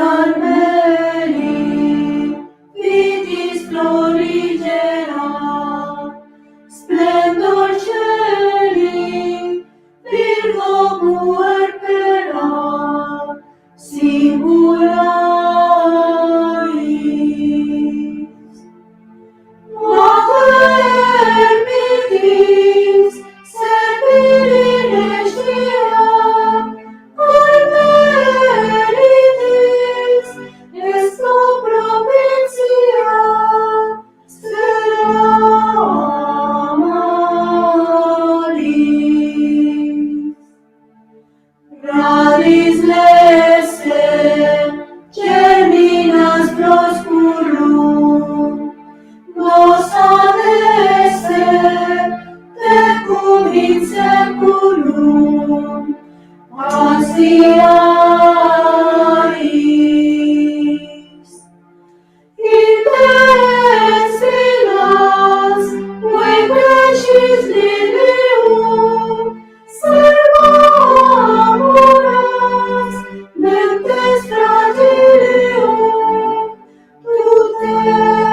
Carmeli, vitis florigera, splendor celi, Virgo puerpera, singularis. Mater mitis, servire stia, Carmelitis, esto provincia, Stella Maris. Radis leste, germinas proscurum, glossa deste, tecum in seculum, ansiaris. Intensilas, voi precis lilium, servamuras, mentes fragilium, tutelaris.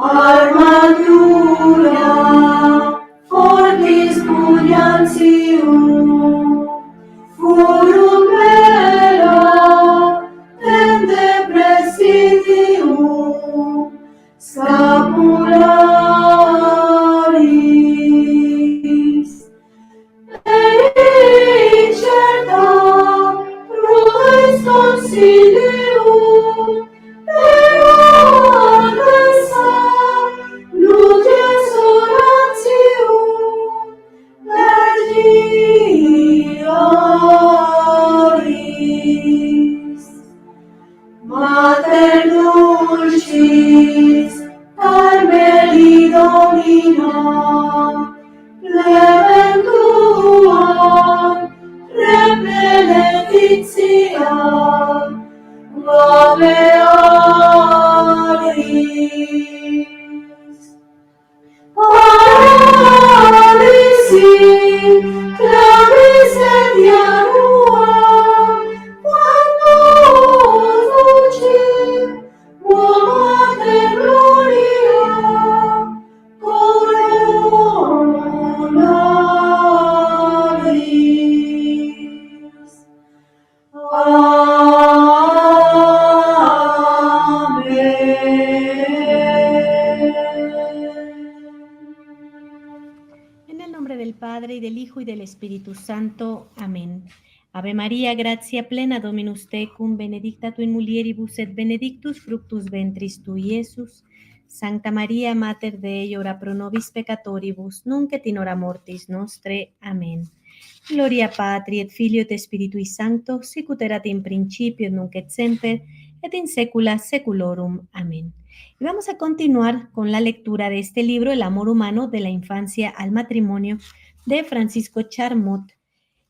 Armatura, fortis pugnantium, Forum bella, tende presidium, scapularis. Incerta, prudeis consilium, pero adversa, luces oratium, Vergiaris. Mater dulcis, Carmeli Domina, Clement tuam, repeletitia, Gabearis. Paralisi, clavis et janua, quando lucim, mater gloria, coronaris. En el nombre del Padre, y del Hijo, y del Espíritu Santo. Amén. Ave María, gratia plena, Dominus tecum, benedicta tu in mulieribus et benedictus fructus ventris tui, Iesus. Sancta María, Mater Dei, ora pro nobis peccatoribus, nunc et in hora mortis nostre. Amén. Gloria Patri et Filio et Spiritui Sancto, sic ut erat in principio, et nunc et semper, et in saecula saeculorum. Amén. Y vamos a continuar con la lectura de este libro, El amor humano de la infancia al matrimonio, de Francisco Charmot,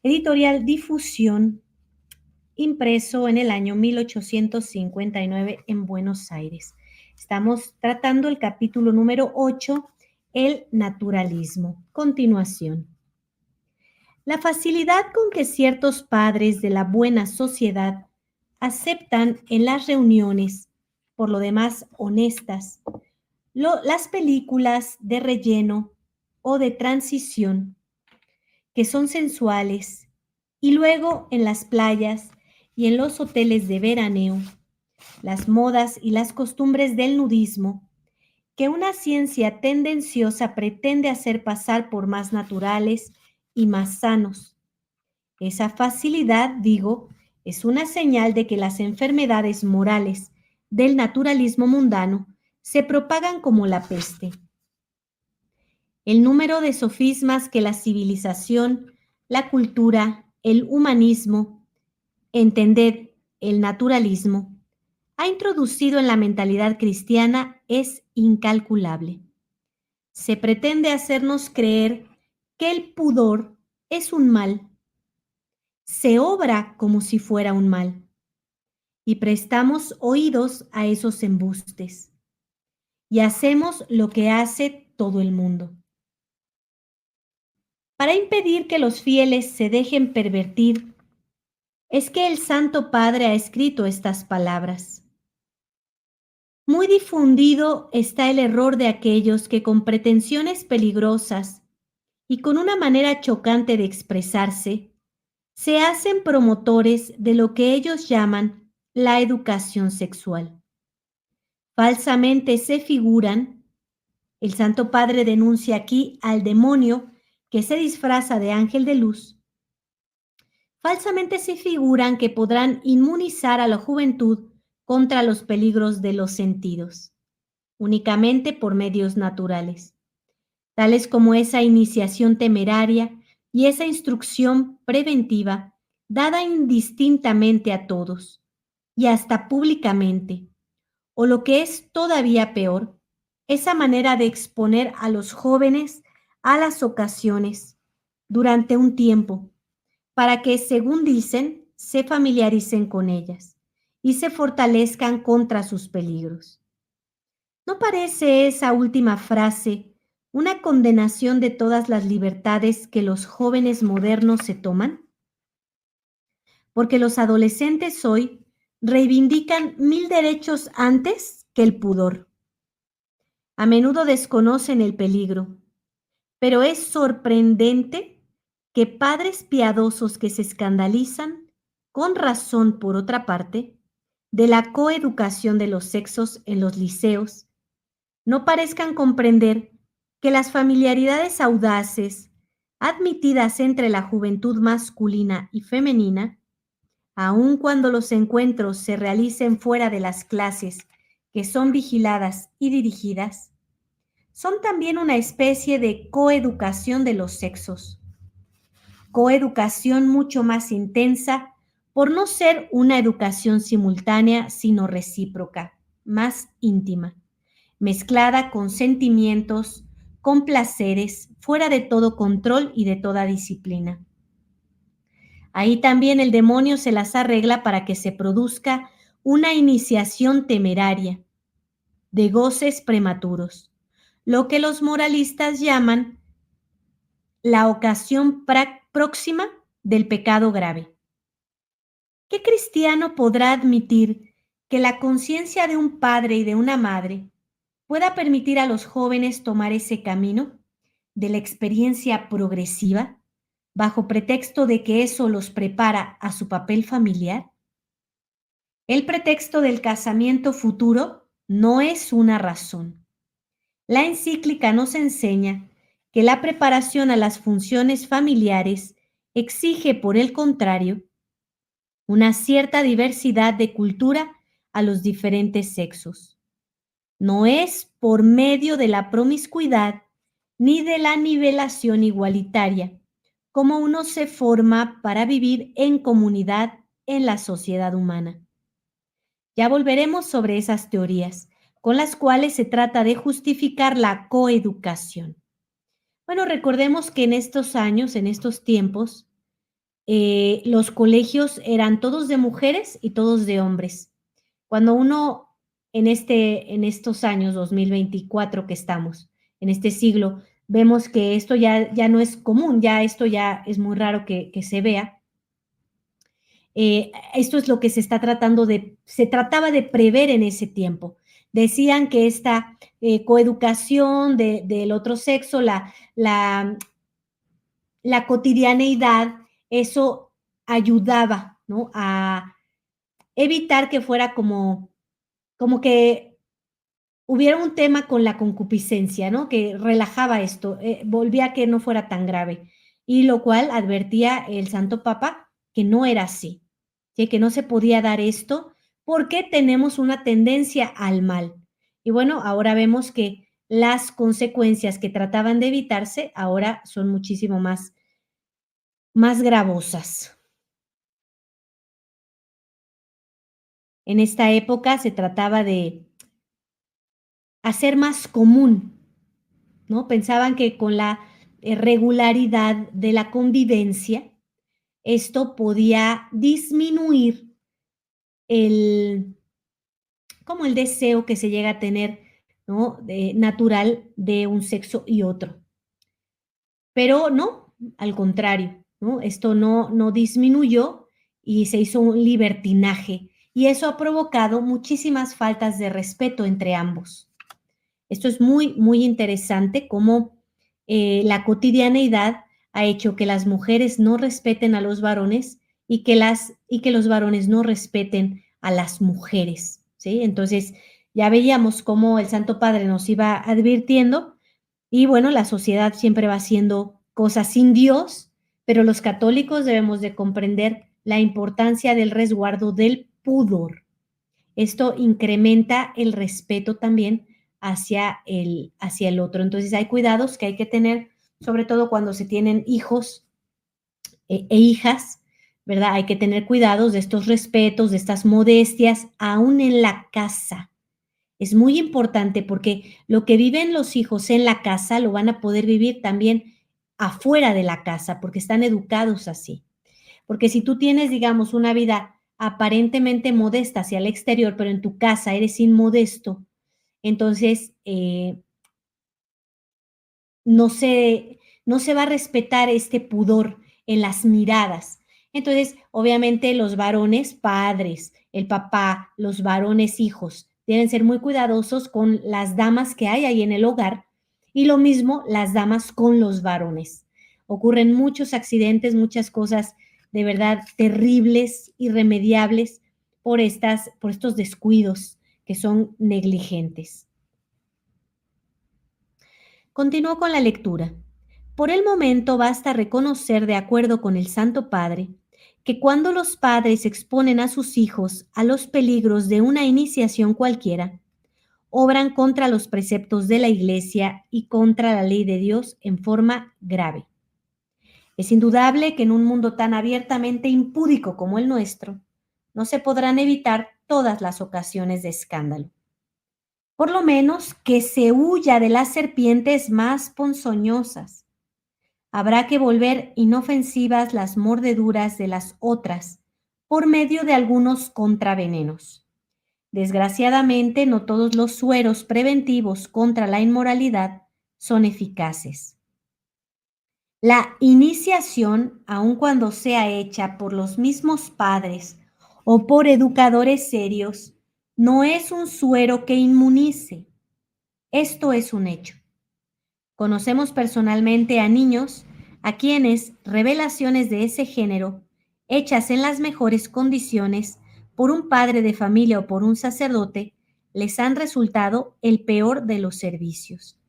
editorial Difusión, impreso en el año 1859 en Buenos Aires. Estamos tratando el capítulo número 8, el naturalismo. Continuación. La facilidad con que ciertos padres de la buena sociedad aceptan en las reuniones, por lo demás honestas, las películas de relleno o de transición, que son sensuales, y luego en las playas y en los hoteles de veraneo, las modas y las costumbres del nudismo, que una ciencia tendenciosa pretende hacer pasar por más naturales y más sanos. Esa facilidad, digo, es una señal de que las enfermedades morales del naturalismo mundano se propagan como la peste. El número de sofismas que la civilización, la cultura, el humanismo, entended, el naturalismo, ha introducido en la mentalidad cristiana es incalculable. Se pretende hacernos creer que el pudor es un mal. Se obra como si fuera un mal. Y prestamos oídos a esos embustes. Y hacemos lo que hace todo el mundo. para impedir que los fieles se dejen pervertir, es que el Santo Padre ha escrito estas palabras. Muy difundido está el error de aquellos que con pretensiones peligrosas y con una manera chocante de expresarse, se hacen promotores de lo que ellos llaman la educación sexual. Falsamente se figuran, el Santo Padre denuncia aquí al demonio que se disfraza de ángel de luz. Falsamente se figuran que podrán inmunizar a la juventud contra los peligros de los sentidos, únicamente por medios naturales, tales como esa iniciación temeraria y esa instrucción preventiva dada indistintamente a todos y hasta públicamente, o lo que es todavía peor, esa manera de exponer a los jóvenes a las ocasiones durante un tiempo para que, según dicen, se familiaricen con ellas y se fortalezcan contra sus peligros. ¿No parece esa última frase una condenación de todas las libertades que los jóvenes modernos se toman? Porque los adolescentes hoy reivindican 1000 derechos antes que el pudor. A menudo desconocen el peligro, pero es sorprendente que padres piadosos que se escandalizan, con razón por otra parte, de la coeducación de los sexos en los liceos, no parezcan comprender que las familiaridades audaces admitidas entre la juventud masculina y femenina, aun cuando los encuentros se realicen fuera de las clases que son vigiladas y dirigidas, son también una especie de coeducación de los sexos, coeducación mucho más intensa por no ser una educación simultánea, sino recíproca, más íntima, mezclada con sentimientos, con placeres, fuera de todo control y de toda disciplina. Ahí también el demonio se las arregla para que se produzca una iniciación temeraria de goces prematuros, lo que los moralistas llaman la ocasión próxima del pecado grave. ¿Qué cristiano podrá admitir que la conciencia de un padre y de una madre pueda permitir a los jóvenes tomar ese camino de la experiencia progresiva bajo pretexto de que eso los prepara a su papel familiar? El pretexto del casamiento futuro no es una razón. La encíclica nos enseña que la preparación a las funciones familiares exige, por el contrario, una cierta diversidad de cultura a los diferentes sexos. No es por medio de la promiscuidad ni de la nivelación igualitaria como uno se forma para vivir en comunidad en la sociedad humana. Ya volveremos sobre esas teorías, con las cuales se trata de justificar la coeducación. Bueno, recordemos que en estos años, en estos tiempos, los colegios eran todos de mujeres y todos de hombres. Cuando uno en estos años 2024 que estamos, en este siglo, vemos que esto ya no es común, ya esto ya es muy raro que se vea. Esto es lo que se trataba de prever en ese tiempo. Decían que esta coeducación del otro sexo, la cotidianeidad, eso ayudaba, ¿no?, a evitar que fuera como que hubiera un tema con la concupiscencia, ¿no?, que relajaba esto, volvía a que no fuera tan grave, y lo cual advertía el Santo Papa que no era así, que no se podía dar esto porque tenemos una tendencia al mal. Y bueno, ahora vemos que las consecuencias que trataban de evitarse ahora son muchísimo más gravosas. En esta época se trataba de hacer más común, ¿no? Pensaban que con la regularidad de la convivencia, esto podía disminuir como el deseo que se llega a tener, ¿no?, natural de un sexo y otro. Pero no, al contrario, ¿no? Esto no disminuyó y se hizo un libertinaje. Y eso ha provocado muchísimas faltas de respeto entre ambos. Esto es muy interesante cómo la cotidianeidad ha hecho que las mujeres no respeten a los varones y que los varones no respeten a las mujeres, ¿sí? Entonces, ya veíamos cómo el Santo Padre nos iba advirtiendo y bueno, la sociedad siempre va haciendo cosas sin Dios, pero los católicos debemos de comprender la importancia del resguardo del pudor. Esto incrementa el respeto también hacia el otro. Entonces hay cuidados que hay que tener, sobre todo cuando se tienen hijos e hijas, ¿verdad? Hay que tener cuidados de estos respetos, de estas modestias, aún en la casa. Es muy importante porque lo que viven los hijos en la casa lo van a poder vivir también afuera de la casa, porque están educados así. Porque si tú tienes, digamos, una vida aparentemente modesta hacia el exterior, pero en tu casa eres inmodesto, entonces no se va a respetar este pudor en las miradas. Entonces, obviamente, los varones padres, el papá, los varones hijos, deben ser muy cuidadosos con las damas que hay ahí en el hogar y lo mismo las damas con los varones. Ocurren muchos accidentes, muchas cosas de verdad terribles, irremediables por estos descuidos que son negligentes. Continúo con la lectura. Por el momento basta reconocer, de acuerdo con el Santo Padre, que cuando los padres exponen a sus hijos a los peligros de una iniciación cualquiera, obran contra los preceptos de la Iglesia y contra la ley de Dios en forma grave. Es indudable que en un mundo tan abiertamente impúdico como el nuestro, no se podrán evitar todas las ocasiones de escándalo. Por lo menos que se huya de las serpientes más ponzoñosas. Habrá que volver inofensivas las mordeduras de las otras por medio de algunos contravenenos. Desgraciadamente, no todos los sueros preventivos contra la inmoralidad son eficaces. La iniciación, aun cuando sea hecha por los mismos padres o por educadores serios, no es un suero que inmunice. Esto es un hecho. Conocemos personalmente a niños a quienes revelaciones de ese género, hechas en las mejores condiciones por un padre de familia o por un sacerdote, les han resultado el peor de los servicios.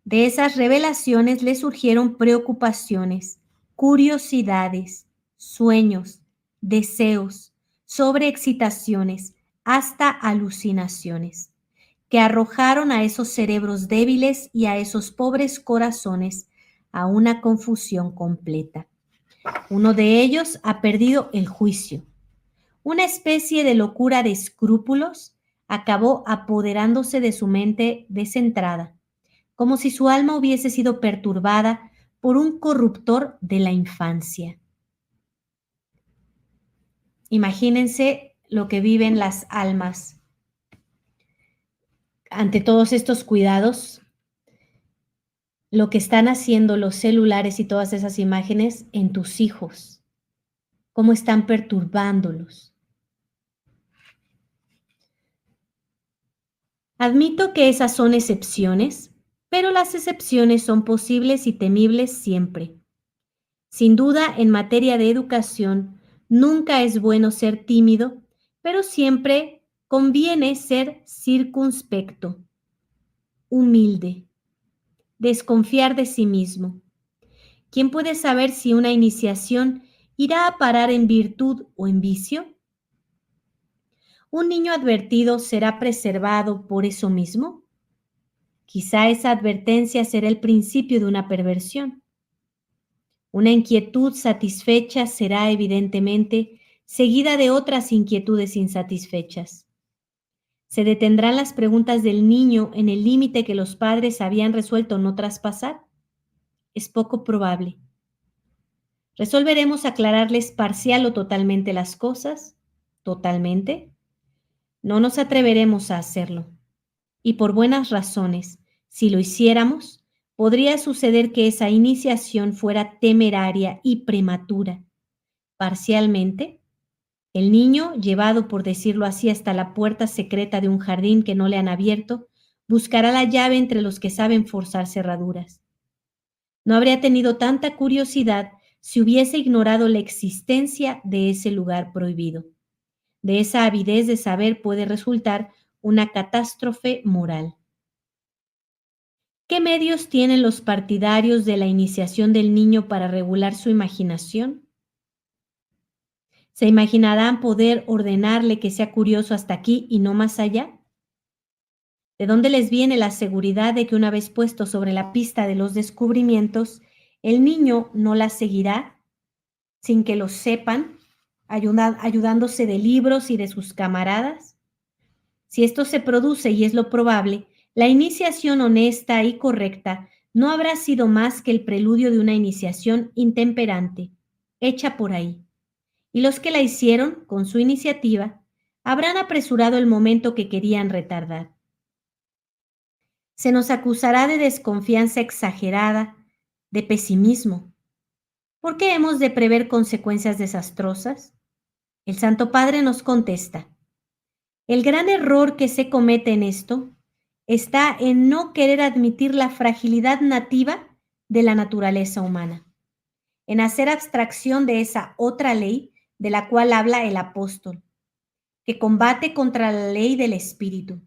De esas revelaciones les surgieron preocupaciones, curiosidades, sueños, deseos, sobreexcitaciones, hasta alucinaciones, que arrojaron a esos cerebros débiles y a esos pobres corazones a una confusión completa. Uno de ellos ha perdido el juicio. Una especie de locura de escrúpulos acabó apoderándose de su mente descentrada, como si su alma hubiese sido perturbada por un corruptor de la infancia. Imagínense lo que viven las almas ante todos estos cuidados, lo que están haciendo los celulares y todas esas imágenes en tus hijos, cómo están perturbándolos. Admito que esas son excepciones, pero las excepciones son posibles y temibles siempre. Sin duda, en materia de educación, nunca es bueno ser tímido, pero siempre conviene ser circunspecto, humilde, desconfiar de sí mismo. ¿Quién puede saber si una iniciación irá a parar en virtud o en vicio? ¿Un niño advertido será preservado por eso mismo? Quizá esa advertencia será el principio de una perversión. Una inquietud satisfecha será evidentemente seguida de otras inquietudes insatisfechas. ¿Se detendrán las preguntas del niño en el límite que los padres habían resuelto no traspasar? Es poco probable. ¿Resolveremos aclararles parcial o totalmente las cosas? ¿Totalmente? No nos atreveremos a hacerlo. Y por buenas razones, si lo hiciéramos, podría suceder que esa iniciación fuera temeraria y prematura. Parcialmente, el niño, llevado, por decirlo así, hasta la puerta secreta de un jardín que no le han abierto, buscará la llave entre los que saben forzar cerraduras. No habría tenido tanta curiosidad si hubiese ignorado la existencia de ese lugar prohibido. De esa avidez de saber puede resultar una catástrofe moral. ¿Qué medios tienen los partidarios de la iniciación del niño para regular su imaginación? ¿Se imaginarán poder ordenarle que sea curioso hasta aquí y no más allá? ¿De dónde les viene la seguridad de que una vez puesto sobre la pista de los descubrimientos, el niño no la seguirá sin que lo sepan, ayudándose de libros y de sus camaradas? Si esto se produce, y es lo probable, la iniciación honesta y correcta no habrá sido más que el preludio de una iniciación intemperante, hecha por ahí. Y los que la hicieron, con su iniciativa, habrán apresurado el momento que querían retardar. Se nos acusará de desconfianza exagerada, de pesimismo. ¿Por qué hemos de prever consecuencias desastrosas? El Santo Padre nos contesta: el gran error que se comete en esto está en no querer admitir la fragilidad nativa de la naturaleza humana, en hacer abstracción de esa otra ley de la cual habla el apóstol, que combate contra la ley del espíritu,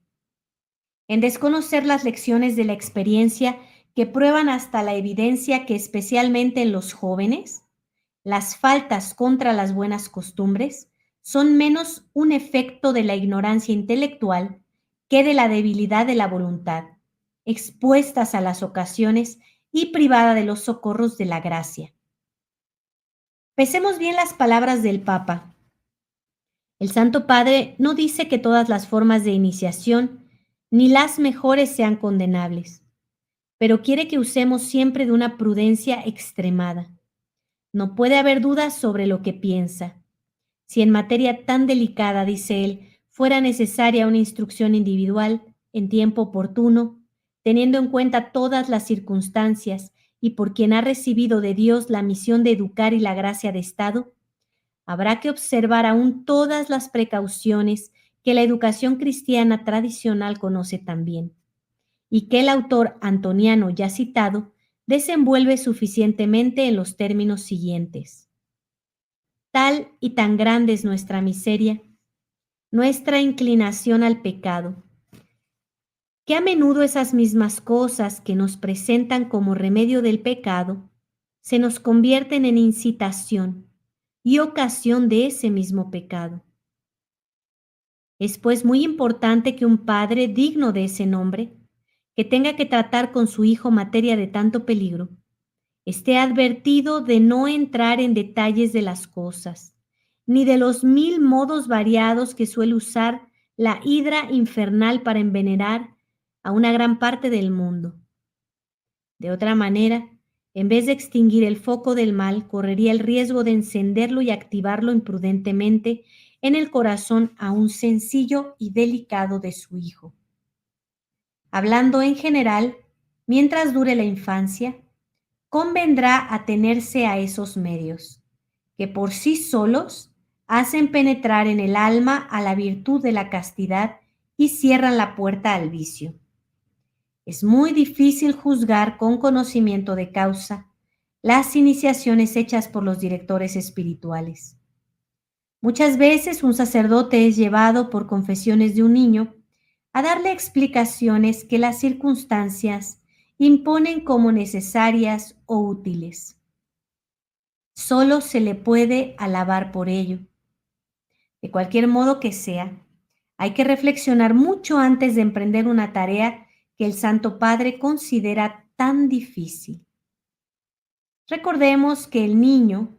en desconocer las lecciones de la experiencia que prueban hasta la evidencia que, especialmente en los jóvenes, las faltas contra las buenas costumbres son menos un efecto de la ignorancia intelectual que de la debilidad de la voluntad, expuestas a las ocasiones y privada de los socorros de la gracia. Pesemos bien las palabras del Papa. El Santo Padre no dice que todas las formas de iniciación, ni las mejores, sean condenables, pero quiere que usemos siempre de una prudencia extremada. No puede haber dudas sobre lo que piensa. Si en materia tan delicada, dice él, fuera necesaria una instrucción individual en tiempo oportuno, teniendo en cuenta todas las circunstancias y por quien ha recibido de Dios la misión de educar y la gracia de Estado, habrá que observar aún todas las precauciones que la educación cristiana tradicional conoce también, y que el autor antoniano ya citado desenvuelve suficientemente en los términos siguientes. Tal y tan grande es nuestra miseria, nuestra inclinación al pecado, que a menudo esas mismas cosas que nos presentan como remedio del pecado se nos convierten en incitación y ocasión de ese mismo pecado. Es pues muy importante que un padre digno de ese nombre, que tenga que tratar con su hijo materia de tanto peligro, esté advertido de no entrar en detalles de las cosas, ni de los 1000 modos variados que suele usar la hidra infernal para envenenar a una gran parte del mundo. De otra manera, en vez de extinguir el foco del mal, correría el riesgo de encenderlo y activarlo imprudentemente en el corazón aún sencillo y delicado de su hijo. Hablando en general, mientras dure la infancia, convendrá atenerse a esos medios, que por sí solos hacen penetrar en el alma a la virtud de la castidad y cierran la puerta al vicio. Es muy difícil juzgar con conocimiento de causa las iniciaciones hechas por los directores espirituales. Muchas veces un sacerdote es llevado por confesiones de un niño a darle explicaciones que las circunstancias imponen como necesarias o útiles. Solo se le puede alabar por ello. De cualquier modo que sea, hay que reflexionar mucho antes de emprender una tarea que el Santo Padre considera tan difícil. Recordemos que el niño,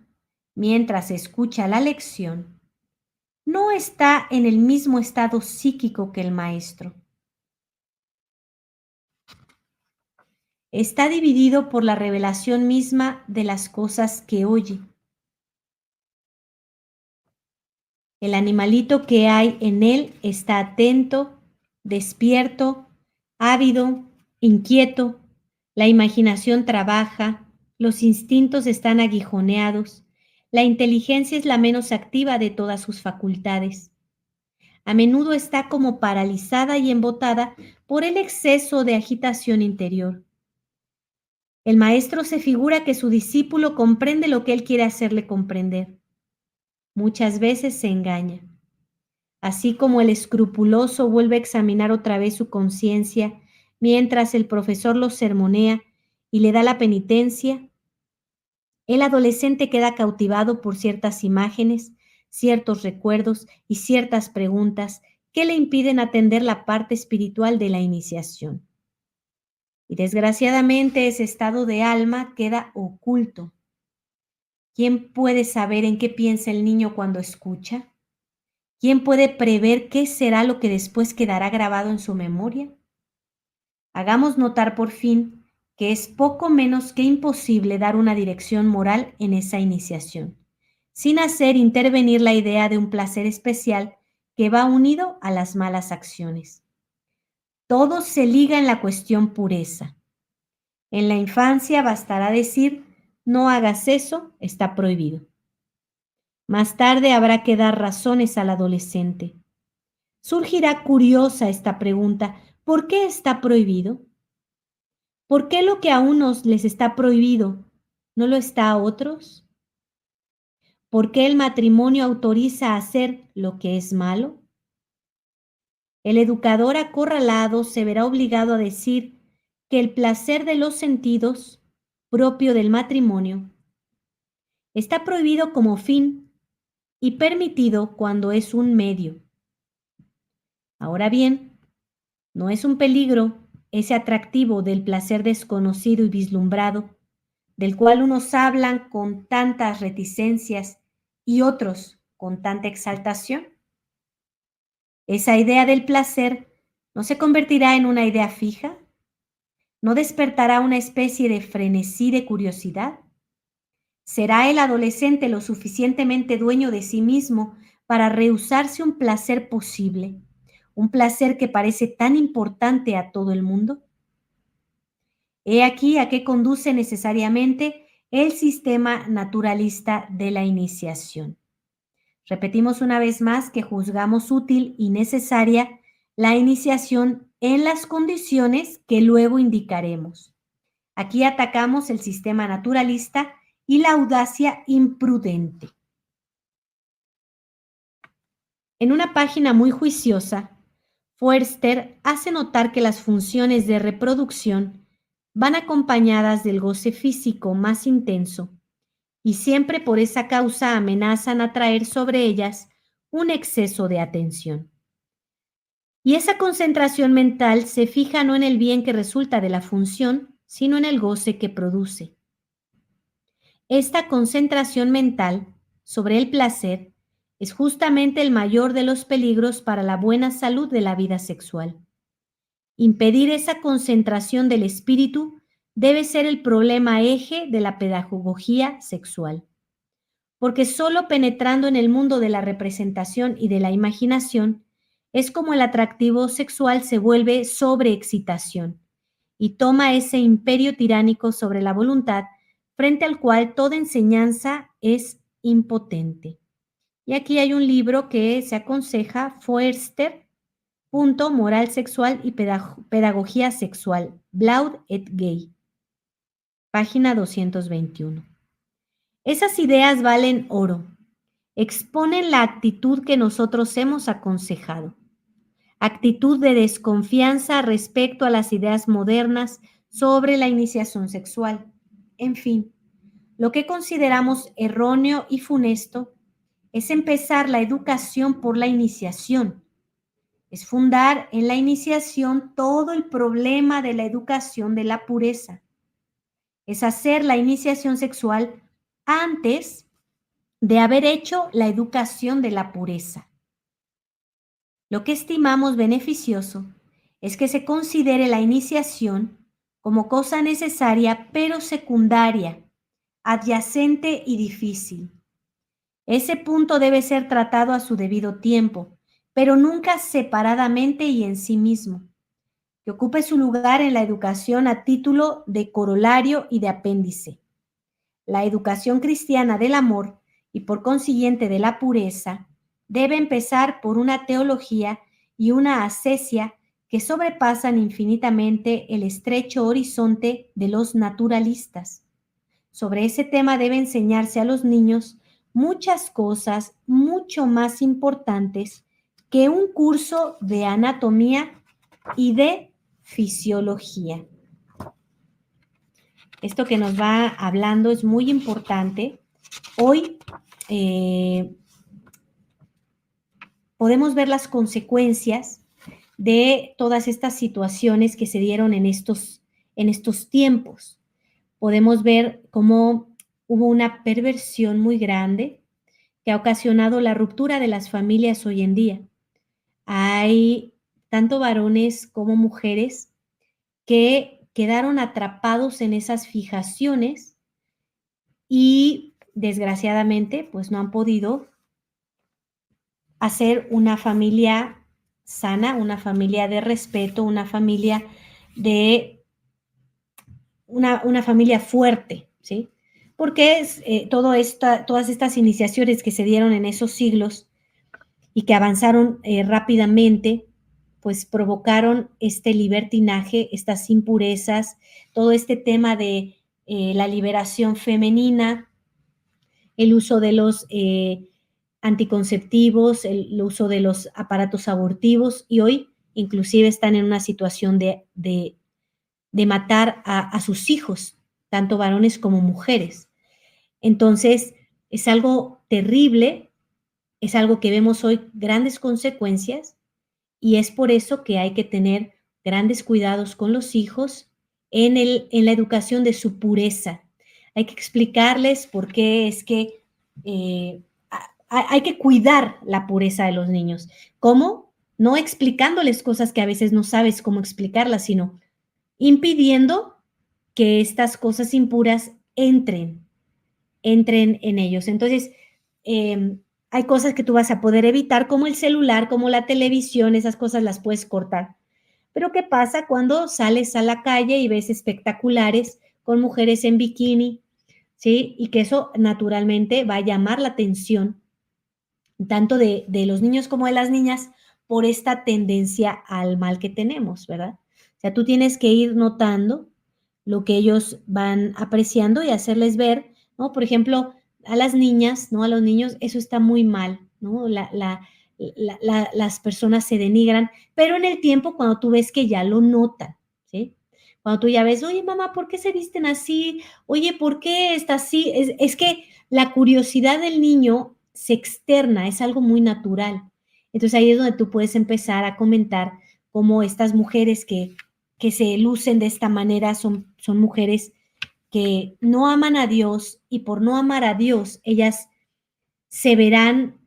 mientras escucha la lección, no está en el mismo estado psíquico que el maestro. Está dividido por la revelación misma de las cosas que oye. El animalito que hay en él está atento, despierto, ávido, inquieto, La imaginación trabaja, los instintos están aguijoneados, la inteligencia es la menos activa de todas sus facultades. A menudo está como paralizada y embotada por el exceso de agitación interior. El maestro se figura que su discípulo comprende lo que él quiere hacerle comprender. Muchas veces se engaña. Así como el escrupuloso vuelve a examinar otra vez su conciencia mientras el profesor lo sermonea y le da la penitencia, el adolescente queda cautivado por ciertas imágenes, ciertos recuerdos y ciertas preguntas que le impiden atender la parte espiritual de la iniciación. Y desgraciadamente ese estado de alma queda oculto. ¿Quién puede saber en qué piensa el niño cuando escucha? ¿Quién puede prever qué será lo que después quedará grabado en su memoria? Hagamos notar por fin que es poco menos que imposible dar una dirección moral en esa iniciación, sin hacer intervenir la idea de un placer especial que va unido a las malas acciones. Todo se liga en la cuestión pureza. En la infancia bastará decir, no hagas eso, está prohibido. Más tarde habrá que dar razones al adolescente. Surgirá curiosa esta pregunta, ¿por qué está prohibido? ¿Por qué lo que a unos les está prohibido no lo está a otros? ¿Por qué el matrimonio autoriza a hacer lo que es malo? El educador acorralado se verá obligado a decir que el placer de los sentidos, propio del matrimonio, está prohibido como fin y permitido cuando es un medio. Ahora bien, no es un peligro ese atractivo del placer desconocido y vislumbrado, del cual unos hablan con tantas reticencias y otros con tanta exaltación. Esa idea del placer no se convertirá en una idea fija, no despertará una especie de frenesí de curiosidad. ¿Será el adolescente lo suficientemente dueño de sí mismo para rehusarse un placer posible, un placer que parece tan importante a todo el mundo? He aquí a qué conduce necesariamente el sistema naturalista de la iniciación. Repetimos una vez más que juzgamos útil y necesaria la iniciación en las condiciones que luego indicaremos. Aquí atacamos el sistema naturalista y la audacia imprudente. En una página muy juiciosa, Foerster hace notar que las funciones de reproducción van acompañadas del goce físico más intenso y siempre por esa causa amenazan atraer sobre ellas un exceso de atención. Y esa concentración mental se fija no en el bien que resulta de la función, sino en el goce que produce. Esta concentración mental sobre el placer es justamente el mayor de los peligros para la buena salud de la vida sexual. Impedir esa concentración del espíritu debe ser el problema eje de la pedagogía sexual, porque solo penetrando en el mundo de la representación y de la imaginación es como el atractivo sexual se vuelve sobreexcitación y toma ese imperio tiránico sobre la voluntad frente al cual toda enseñanza es impotente. Y aquí hay un libro que se aconseja, Foerster, Moral sexual y pedagogía sexual, Blaud et Gay, página 221. Esas ideas valen oro, exponen la actitud que nosotros hemos aconsejado, actitud de desconfianza respecto a las ideas modernas sobre la iniciación sexual. En fin, lo que consideramos erróneo y funesto es empezar la educación por la iniciación. Es fundar en la iniciación todo el problema de la educación de la pureza. Es hacer la iniciación sexual antes de haber hecho la educación de la pureza. Lo que estimamos beneficioso es que se considere la iniciación como cosa necesaria pero secundaria, adyacente y difícil. Ese punto debe ser tratado a su debido tiempo, pero nunca separadamente y en sí mismo. que ocupe su lugar en la educación a título de corolario y de apéndice. La educación cristiana del amor y por consiguiente de la pureza debe empezar por una teología y una ascesia que sobrepasan infinitamente el estrecho horizonte de los naturalistas. Sobre ese tema debe enseñarse a los niños muchas cosas mucho más importantes que un curso de anatomía y de fisiología. Esto que nos va hablando es muy importante. Hoy podemos ver las consecuencias de todas estas situaciones que se dieron en estos tiempos. Podemos ver cómo hubo una perversión muy grande que ha ocasionado la ruptura de las familias hoy en día. Hay tanto varones como mujeres que quedaron atrapados en esas fijaciones y desgraciadamente pues no han podido hacer una familia sana, una familia de respeto, una familia de una familia fuerte, ¿sí? Porque es, todas estas iniciaciones que se dieron en esos siglos y que avanzaron rápidamente, pues provocaron este libertinaje, estas impurezas, todo este tema de la liberación femenina, el uso de los anticonceptivos, el uso de los aparatos abortivos, y hoy inclusive están en una situación de matar a sus hijos, tanto varones como mujeres. Entonces, es algo terrible, es algo que vemos hoy grandes consecuencias, y es por eso que hay que tener grandes cuidados con los hijos en la educación de su pureza. Hay que explicarles por qué es que hay que cuidar la pureza de los niños. ¿Cómo? No explicándoles cosas que a veces no sabes cómo explicarlas, sino impidiendo que estas cosas impuras entren en ellos. Entonces, hay cosas que tú vas a poder evitar, como el celular, como la televisión, esas cosas las puedes cortar. Pero ¿qué pasa cuando sales a la calle y ves espectaculares con mujeres en bikini? ¿Sí? Y que eso naturalmente va a llamar la atención tanto de los niños como de las niñas por esta tendencia al mal que tenemos, ¿verdad? O sea, tú tienes que ir notando lo que ellos van apreciando y hacerles ver, ¿no? Por ejemplo, a las niñas, ¿no? A los niños, eso está muy mal, ¿no? Las personas se denigran, pero en el tiempo cuando tú ves que ya lo notan, ¿sí? Cuando tú ya ves, oye, mamá, ¿por qué se visten así? Oye, ¿por qué está así? Es que la curiosidad del niño se externa, es algo muy natural. Entonces ahí es donde tú puedes empezar a comentar cómo estas mujeres que se lucen de esta manera son mujeres que no aman a Dios, y por no amar a Dios, ellas se verán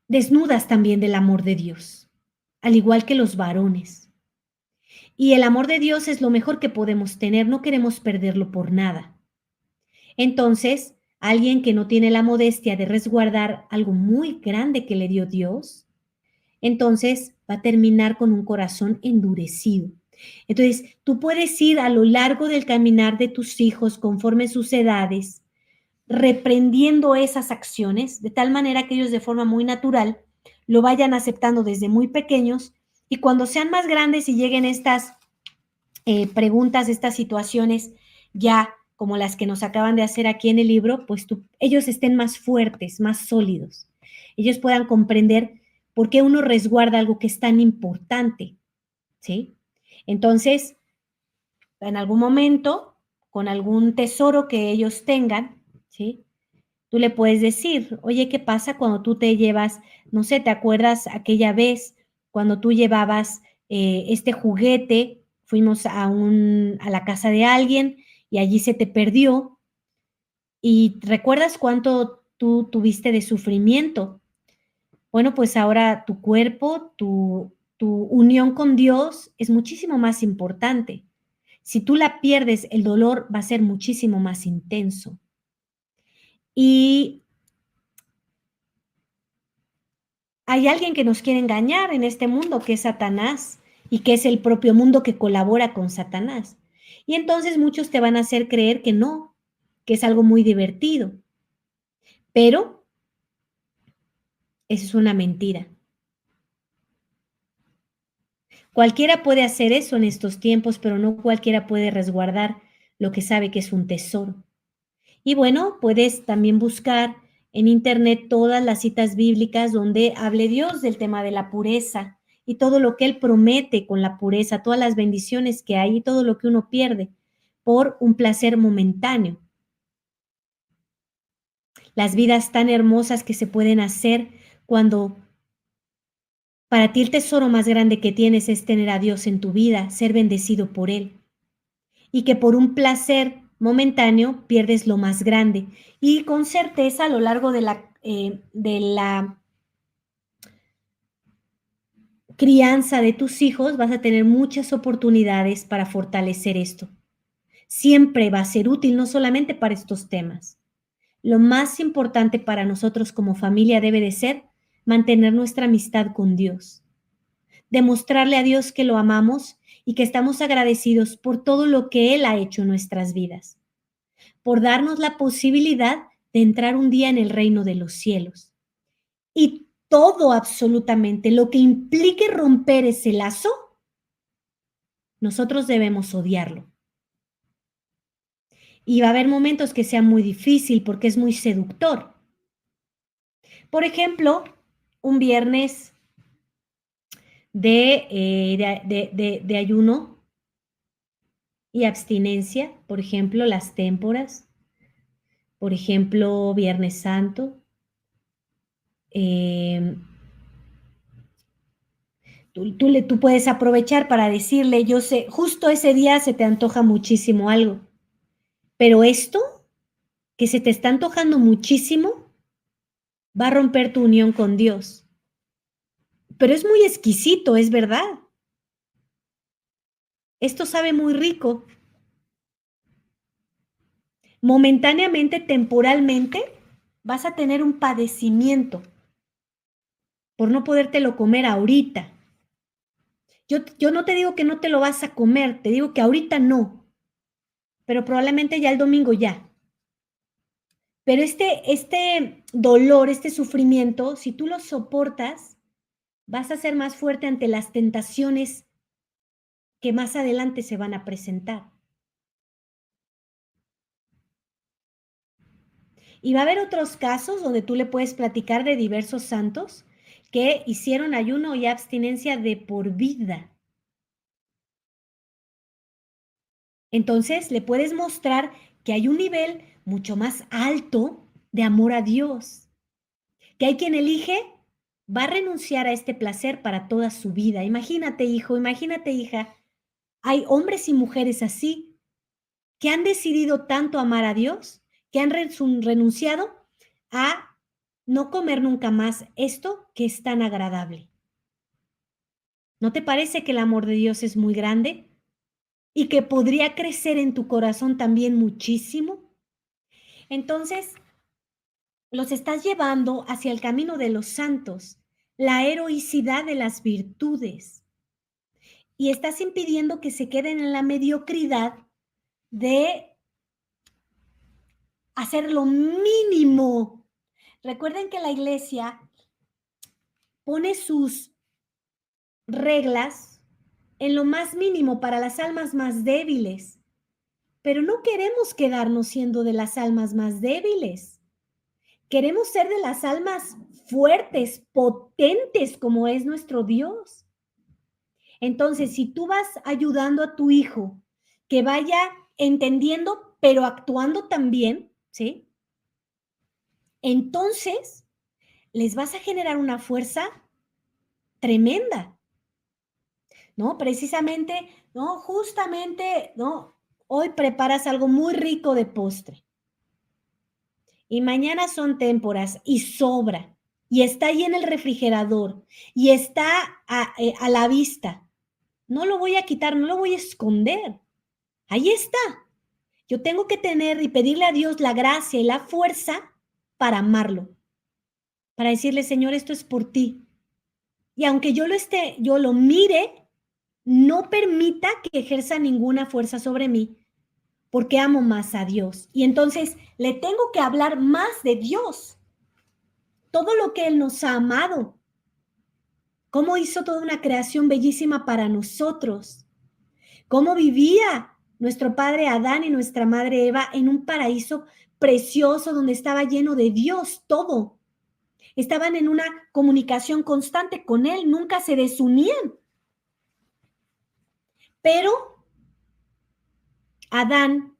desnudas también del amor de Dios, al igual que los varones. Y el amor de Dios es lo mejor que podemos tener, no queremos perderlo por nada. Entonces, alguien que no tiene la modestia de resguardar algo muy grande que le dio Dios, entonces va a terminar con un corazón endurecido. Entonces, tú puedes ir a lo largo del caminar de tus hijos conforme sus edades, reprendiendo esas acciones, de tal manera que ellos de forma muy natural lo vayan aceptando desde muy pequeños, y cuando sean más grandes y lleguen estas preguntas, estas situaciones ya como las que nos acaban de hacer aquí en el libro, pues ellos estén más fuertes, más sólidos. Ellos puedan comprender por qué uno resguarda algo que es tan importante, ¿sí? Entonces, en algún momento, con algún tesoro que ellos tengan, ¿sí? Tú le puedes decir, oye, ¿qué pasa cuando tú te llevas, no sé, te acuerdas aquella vez cuando tú llevabas este juguete, fuimos a la casa de alguien y allí se te perdió, y recuerdas cuánto tú tuviste de sufrimiento? Bueno, pues ahora tu cuerpo, tu unión con Dios es muchísimo más importante. Si tú la pierdes, el dolor va a ser muchísimo más intenso. Y hay alguien que nos quiere engañar en este mundo, que es Satanás, y que es el propio mundo que colabora con Satanás. Y entonces muchos te van a hacer creer que no, que es algo muy divertido. Pero eso es una mentira. Cualquiera puede hacer eso en estos tiempos, pero no cualquiera puede resguardar lo que sabe que es un tesoro. Y bueno, puedes también buscar en internet todas las citas bíblicas donde hable Dios del tema de la pureza y todo lo que Él promete con la pureza, todas las bendiciones que hay y todo lo que uno pierde por un placer momentáneo. Las vidas tan hermosas que se pueden hacer cuando para ti el tesoro más grande que tienes es tener a Dios en tu vida, ser bendecido por Él. Y que por un placer momentáneo pierdes lo más grande. Y con certeza a lo largo de la crianza de tus hijos vas a tener muchas oportunidades para fortalecer esto. Siempre va a ser útil, no solamente para estos temas. Lo más importante para nosotros como familia debe de ser mantener nuestra amistad con Dios, demostrarle a Dios que lo amamos y que estamos agradecidos por todo lo que Él ha hecho en nuestras vidas, por darnos la posibilidad de entrar un día en el reino de los cielos. Y todo absolutamente lo que implique romper ese lazo, nosotros debemos odiarlo. Y va a haber momentos que sea muy difícil porque es muy seductor. Por ejemplo, un viernes de ayuno y abstinencia, por ejemplo, las témporas, por ejemplo, Viernes Santo. Tú puedes aprovechar para decirle, yo sé, justo ese día se te antoja muchísimo algo, pero esto que se te está antojando muchísimo va a romper tu unión con Dios. Pero es muy exquisito, es verdad. Esto sabe muy rico. Momentáneamente, temporalmente, vas a tener un padecimiento por no podértelo comer ahorita. Yo no te digo que no te lo vas a comer, te digo que ahorita no, pero probablemente ya el domingo ya. Pero este dolor, este sufrimiento, si tú lo soportas, vas a ser más fuerte ante las tentaciones que más adelante se van a presentar. Y va a haber otros casos donde tú le puedes platicar de diversos santos que hicieron ayuno y abstinencia de por vida. Entonces le puedes mostrar que hay un nivel mucho más alto de amor a Dios, que hay quien elige, va a renunciar a este placer para toda su vida. Imagínate, hijo, imagínate, hija, hay hombres y mujeres así que han decidido tanto amar a Dios, que han renunciado a no comer nunca más esto que es tan agradable. ¿No te parece que el amor de Dios es muy grande y que podría crecer en tu corazón también muchísimo? Entonces, los estás llevando hacia el camino de los santos, la heroicidad de las virtudes, y estás impidiendo que se queden en la mediocridad de hacer lo mínimo. Recuerden que la iglesia pone sus reglas en lo más mínimo para las almas más débiles, pero no queremos quedarnos siendo de las almas más débiles. Queremos ser de las almas fuertes, potentes, como es nuestro Dios. Entonces, si tú vas ayudando a tu hijo que vaya entendiendo, pero actuando también, ¿sí? Entonces, les vas a generar una fuerza tremenda, ¿no? Precisamente, ¿no? Justamente, ¿no? Hoy preparas algo muy rico de postre y mañana son témporas y sobra y está ahí en el refrigerador y está a la vista. No lo voy a quitar, no lo voy a esconder. Ahí está. Yo tengo que tener y pedirle a Dios la gracia y la fuerza para amarlo, para decirle, Señor, esto es por ti. Y aunque yo lo mire, no permita que ejerza ninguna fuerza sobre mí, porque amo más a Dios. Y entonces le tengo que hablar más de Dios, todo lo que Él nos ha amado, cómo hizo toda una creación bellísima para nosotros, cómo vivía nuestro padre Adán y nuestra madre Eva en un paraíso precioso donde estaba lleno de Dios todo. Estaban en una comunicación constante con Él, nunca se desunían. Pero Adán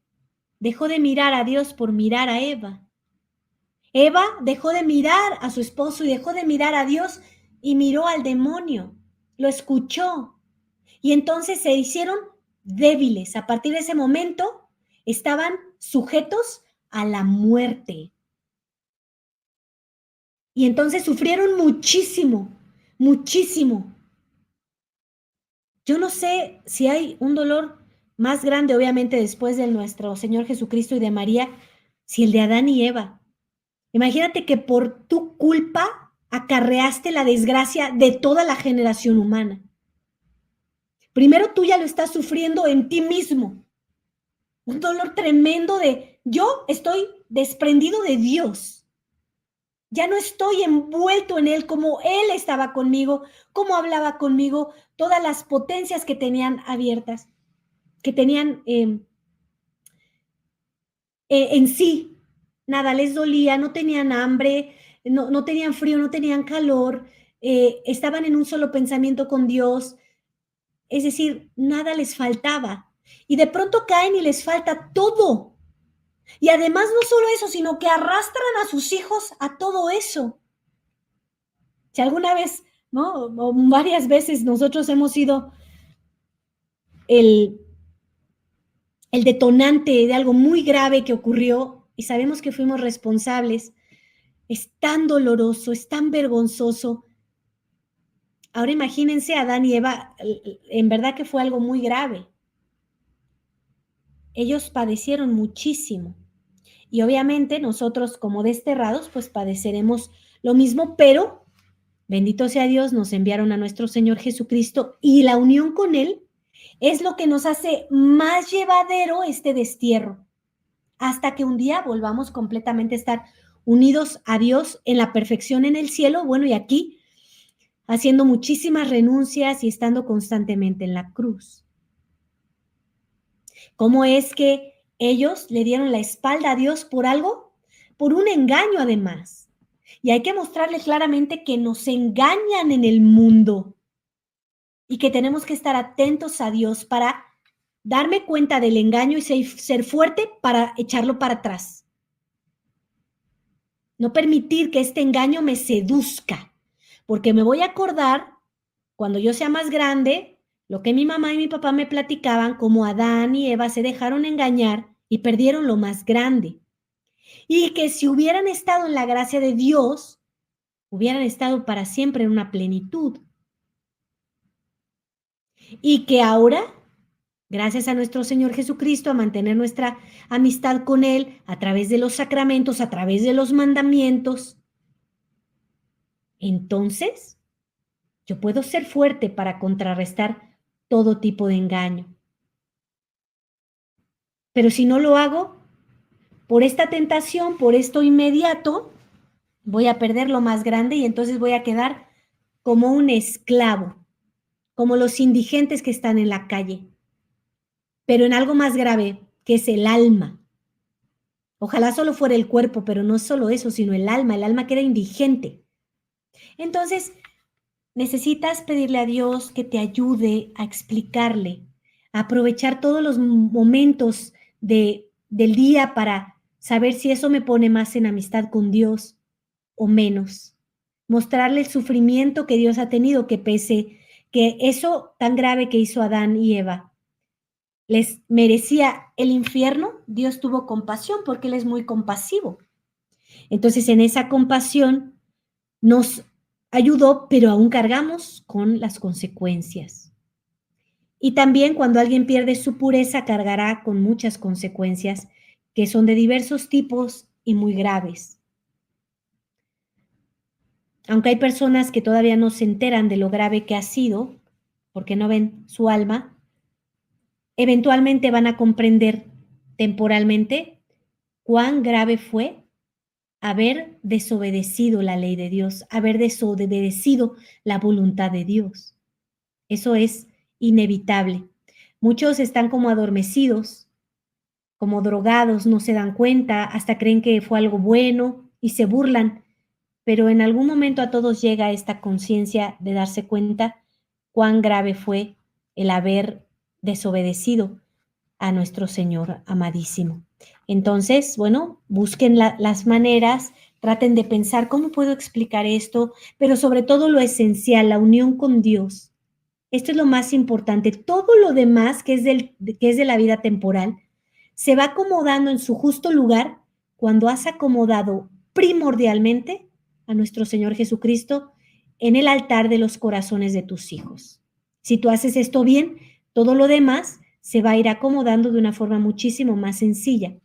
dejó de mirar a Dios por mirar a Eva. Eva dejó de mirar a su esposo y dejó de mirar a Dios y miró al demonio, lo escuchó. Y entonces se hicieron débiles. A partir de ese momento estaban sujetos a la muerte. Y entonces sufrieron muchísimo, muchísimo. Yo no sé si hay un dolor más grande, obviamente, después de nuestro Señor Jesucristo y de María, si el de Adán y Eva. Imagínate que por tu culpa acarreaste la desgracia de toda la generación humana. Primero tú ya lo estás sufriendo en ti mismo. Un dolor tremendo de yo estoy desprendido de Dios. Ya no estoy envuelto en Él como Él estaba conmigo, como hablaba conmigo, todas las potencias que tenían abiertas, que tenían en sí. Nada les dolía, no tenían hambre, no tenían frío, no tenían calor, estaban en un solo pensamiento con Dios. Es decir, nada les faltaba. Y de pronto caen y les falta todo. Y además no solo eso, sino que arrastran a sus hijos a todo eso. Si alguna vez, ¿no? O varias veces nosotros hemos sido el detonante de algo muy grave que ocurrió y sabemos que fuimos responsables, es tan doloroso, es tan vergonzoso. Ahora imagínense a Adán y Eva, en verdad que fue algo muy grave. Ellos padecieron muchísimo. Y obviamente nosotros como desterrados, pues padeceremos lo mismo, pero bendito sea Dios, nos enviaron a nuestro Señor Jesucristo y la unión con Él es lo que nos hace más llevadero este destierro, hasta que un día volvamos completamente a estar unidos a Dios en la perfección en el cielo, bueno, y aquí haciendo muchísimas renuncias y estando constantemente en la cruz. ¿Cómo es que ellos le dieron la espalda a Dios por algo? Por un engaño además. Y hay que mostrarle claramente que nos engañan en el mundo y que tenemos que estar atentos a Dios para darme cuenta del engaño y ser fuerte para echarlo para atrás. No permitir que este engaño me seduzca, porque me voy a acordar, cuando yo sea más grande, lo que mi mamá y mi papá me platicaban, cómo Adán y Eva se dejaron engañar y perdieron lo más grande. Y que si hubieran estado en la gracia de Dios, hubieran estado para siempre en una plenitud. Y que ahora, gracias a nuestro Señor Jesucristo, a mantener nuestra amistad con Él a través de los sacramentos, a través de los mandamientos, entonces yo puedo ser fuerte para contrarrestar todo tipo de engaño. Pero si no lo hago, por esta tentación, por esto inmediato, voy a perder lo más grande y entonces voy a quedar como un esclavo, como los indigentes que están en la calle, pero en algo más grave, que es el alma. Ojalá solo fuera el cuerpo, pero no solo eso, sino el alma queda indigente. Entonces, necesitas pedirle a Dios que te ayude a explicarle, a aprovechar todos los momentos del día para saber si eso me pone más en amistad con Dios o menos. Mostrarle el sufrimiento que Dios ha tenido, que pese que eso tan grave que hizo Adán y Eva les merecía el infierno, Dios tuvo compasión porque Él es muy compasivo. Entonces, en esa compasión nos ayudó, pero aún cargamos con las consecuencias. Y también cuando alguien pierde su pureza, cargará con muchas consecuencias que son de diversos tipos y muy graves. Aunque hay personas que todavía no se enteran de lo grave que ha sido, porque no ven su alma, eventualmente van a comprender temporalmente cuán grave fue haber desobedecido la ley de Dios, haber desobedecido la voluntad de Dios. Eso es inevitable. Muchos están como adormecidos, como drogados, no se dan cuenta, hasta creen que fue algo bueno y se burlan, pero en algún momento a todos llega esta conciencia de darse cuenta cuán grave fue el haber desobedecido a nuestro Señor amadísimo. Entonces, bueno, busquen las maneras, traten de pensar cómo puedo explicar esto, pero sobre todo lo esencial, la unión con Dios. Esto es lo más importante. Todo lo demás que es de la vida temporal se va acomodando en su justo lugar cuando has acomodado primordialmente a nuestro Señor Jesucristo en el altar de los corazones de tus hijos. Si tú haces esto bien, todo lo demás se va a ir acomodando de una forma muchísimo más sencilla.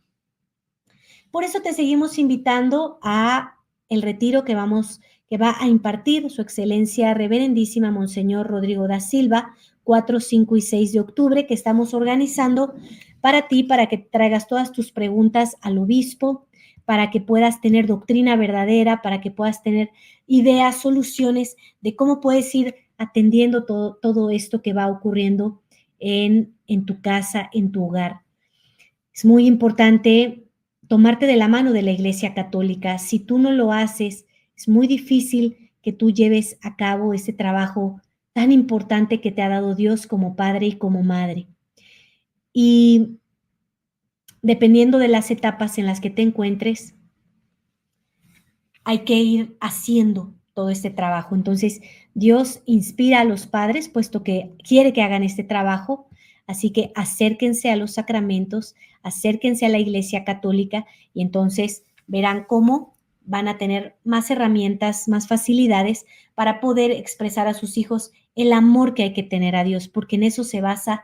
Por eso te seguimos invitando a el retiro que va a impartir su excelencia reverendísima Monseñor Rodrigo da Silva, 4, 5 y 6 de octubre, que estamos organizando para ti, para que traigas todas tus preguntas al obispo, para que puedas tener doctrina verdadera, para que puedas tener ideas, soluciones de cómo puedes ir atendiendo todo esto que va ocurriendo en tu casa, en tu hogar. Es muy importante tomarte de la mano de la Iglesia Católica. Si tú no lo haces, es muy difícil que tú lleves a cabo ese trabajo tan importante que te ha dado Dios como padre y como madre. Y dependiendo de las etapas en las que te encuentres, hay que ir haciendo todo este trabajo. Entonces, Dios inspira a los padres, puesto que quiere que hagan este trabajo. Así que acérquense a los sacramentos, acérquense a la Iglesia Católica y entonces verán cómo van a tener más herramientas, más facilidades para poder expresar a sus hijos el amor que hay que tener a Dios, porque en eso se basa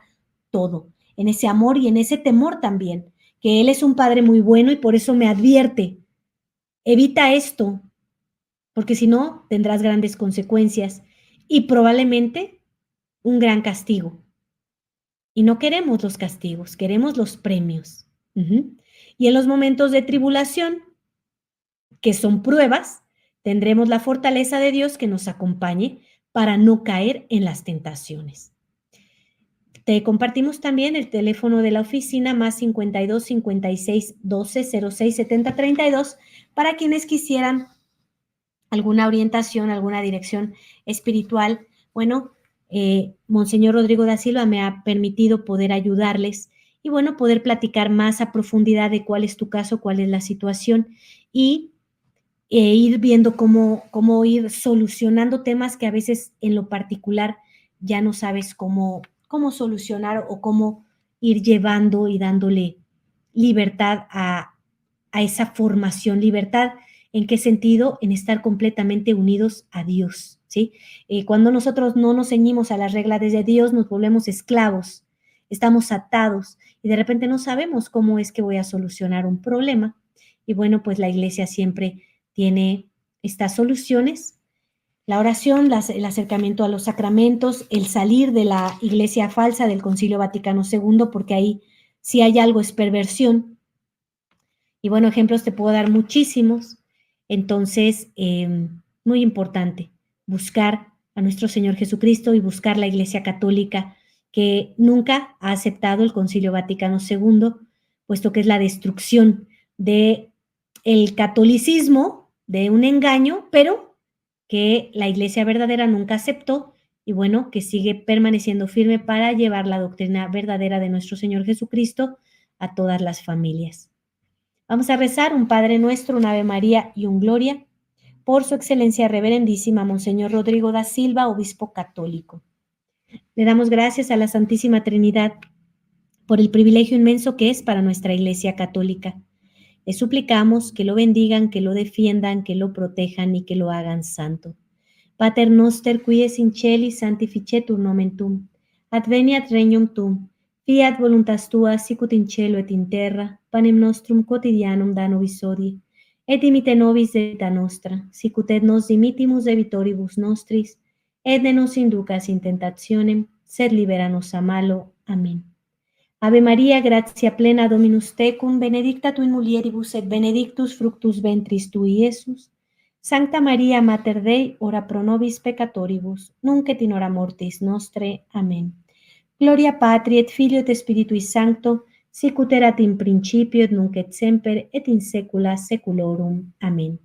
todo, en ese amor y en ese temor también, que Él es un Padre muy bueno y por eso me advierte, evita esto, porque si no tendrás grandes consecuencias y probablemente un gran castigo. Y no queremos los castigos, queremos los premios. Y en los momentos de tribulación, que son pruebas, tendremos la fortaleza de Dios que nos acompañe para no caer en las tentaciones. Te compartimos también el teléfono de la oficina más 52 56 12 06 70 32 para quienes quisieran alguna orientación, alguna dirección espiritual. Bueno, Monseñor Rodrigo da Silva me ha permitido poder ayudarles y bueno, poder platicar más a profundidad de cuál es tu caso, cuál es la situación y ir viendo cómo ir solucionando temas que a veces en lo particular ya no sabes cómo solucionar o cómo ir llevando y dándole libertad a esa formación. Libertad, ¿en qué sentido? En estar completamente unidos a Dios, ¿sí? Cuando nosotros no nos ceñimos a las reglas de Dios, nos volvemos esclavos, estamos atados y de repente no sabemos cómo es que voy a solucionar un problema. Y bueno, pues la iglesia siempre tiene estas soluciones. La oración, el acercamiento a los sacramentos, el salir de la iglesia falsa del Concilio Vaticano II, porque ahí si hay algo es perversión. Y bueno, ejemplos te puedo dar muchísimos. Entonces, muy importante buscar a nuestro Señor Jesucristo y buscar la Iglesia Católica, que nunca ha aceptado el Concilio Vaticano II, puesto que es la destrucción de el catolicismo, de un engaño, pero que la Iglesia verdadera nunca aceptó y bueno, que sigue permaneciendo firme para llevar la doctrina verdadera de nuestro Señor Jesucristo a todas las familias. Vamos a rezar un Padre Nuestro, un Ave María y un Gloria por su excelencia reverendísima Monseñor Rodrigo da Silva, obispo católico. Le damos gracias a la Santísima Trinidad por el privilegio inmenso que es para nuestra Iglesia Católica. Le suplicamos que lo bendigan, que lo defiendan, que lo protejan y que lo hagan santo. Pater noster, qui es in celi, sanctificetur nomen tuum. Adveniat regnum tuum. Fiat voluntas tua, sicut in cielo et in terra, panem nostrum quotidianum da nobis hodie, et dimite nobis debita nostra, sicut et nos dimittimus debitoribus nostris, et ne nos inducas in tentationem, sed libera-nos a malo. Amén. Ave María, gratia plena, Dominus tecum, benedicta tu in mulieribus et benedictus fructus ventris tui, Iesus. Sancta Maria, Mater Dei, ora pro nobis peccatoribus, nunc et in hora mortis nostre. Amén. Gloria Patri et Filio et Spiritui Sancto, sic ut erat in principio et nunc et semper et in saecula saeculorum. Amén.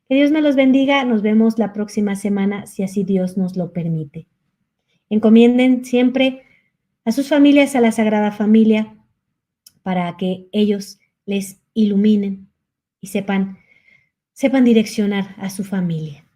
Que Dios me los bendiga. Nos vemos la próxima semana, si así Dios nos lo permite. Encomienden siempre a sus familias a la Sagrada Familia para que ellos les iluminen y sepan direccionar a su familia.